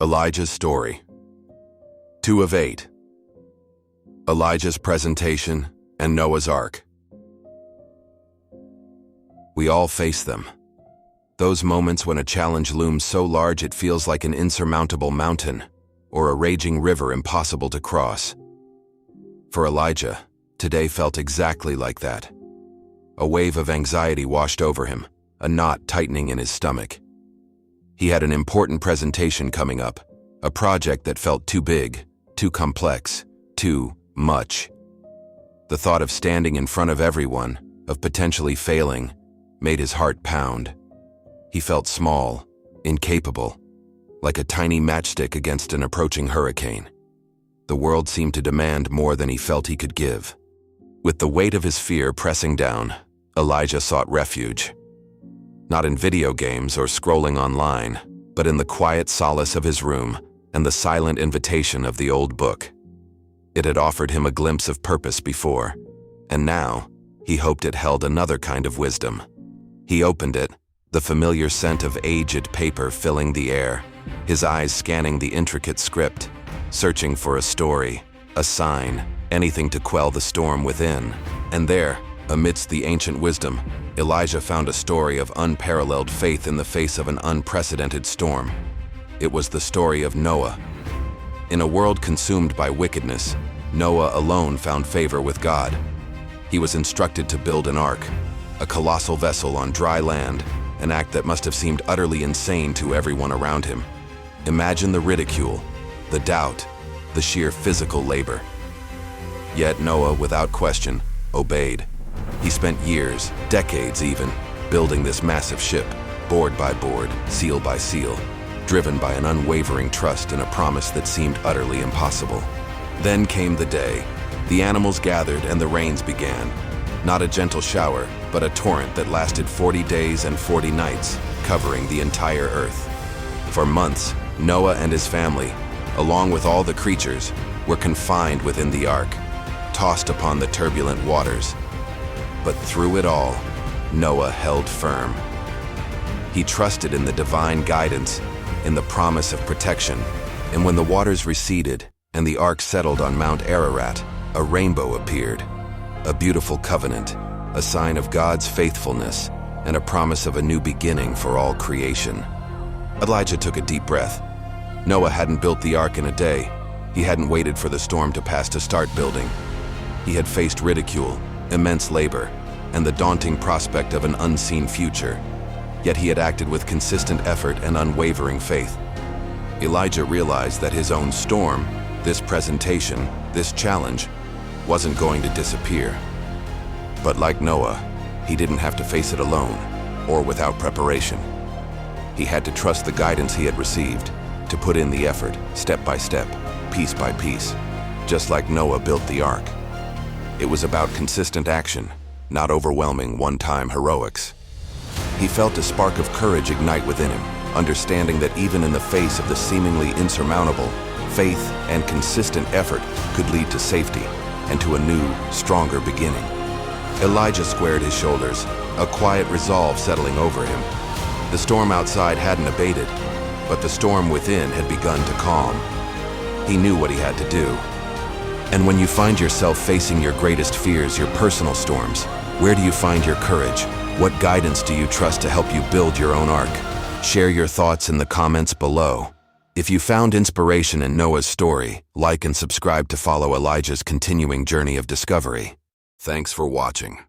Elijah's story. 2 of 8. Elijah's presentation and Noah's Ark. We all face them. Those moments when a challenge looms so large it feels like an insurmountable mountain or a raging river impossible to cross. For Elijah, today felt exactly like that. A wave of anxiety washed over him, a knot tightening in his stomach. He had an important presentation coming up, a project that felt too big, too complex, too much. The thought of standing in front of everyone, of potentially failing, made his heart pound. He felt small, incapable, like a tiny matchstick against an approaching hurricane. The world seemed to demand more than he felt he could give. With the weight of his fear pressing down, Elijah sought refuge. Not in video games or scrolling online, but in the quiet solace of his room and the silent invitation of the old book. It had offered him a glimpse of purpose before, and now he hoped it held another kind of wisdom. He opened it, the familiar scent of aged paper filling the air, his eyes scanning the intricate script, searching for a story, a sign, anything to quell the storm within. And there, amidst the ancient wisdom, Elijah found a story of unparalleled faith in the face of an unprecedented storm. It was the story of Noah. In a world consumed by wickedness, Noah alone found favor with God. He was instructed to build an ark, a colossal vessel on dry land, an act that must have seemed utterly insane to everyone around him. Imagine the ridicule, the doubt, the sheer physical labor. Yet Noah, without question, obeyed. He spent years, decades even, building this massive ship, board by board, seal by seal, driven by an unwavering trust in a promise that seemed utterly impossible. Then came the day. The animals gathered and the rains began. Not a gentle shower, but a torrent that lasted 40 days and 40 nights, covering the entire earth. For months, Noah and his family, along with all the creatures, were confined within the ark, tossed upon the turbulent waters. But through it all, Noah held firm. He trusted in the divine guidance, in the promise of protection, and when the waters receded and the ark settled on Mount Ararat, a rainbow appeared, a beautiful covenant, a sign of God's faithfulness, and a promise of a new beginning for all creation. Elijah took a deep breath. Noah hadn't built the ark in a day. He hadn't waited for the storm to pass to start building. He had faced ridicule, immense labor, and the daunting prospect of an unseen future. Yet he had acted with consistent effort and unwavering faith. Elijah realized that his own storm, this presentation, this challenge, wasn't going to disappear. But like Noah, he didn't have to face it alone or without preparation. He had to trust the guidance he had received, to put in the effort, step by step, piece by piece, just like Noah built the ark. It was about consistent action, not overwhelming one-time heroics. He felt a spark of courage ignite within him, understanding that even in the face of the seemingly insurmountable, faith and consistent effort could lead to safety and to a new, stronger beginning. Elijah squared his shoulders, a quiet resolve settling over him. The storm outside hadn't abated, but the storm within had begun to calm. He knew what he had to do. And when you find yourself facing your greatest fears, your personal storms, where do you find your courage? What guidance do you trust to help you build your own ark? Share your thoughts in the comments below. If you found inspiration in Noah's story, like and subscribe to follow Elijah's continuing journey of discovery. Thanks for watching.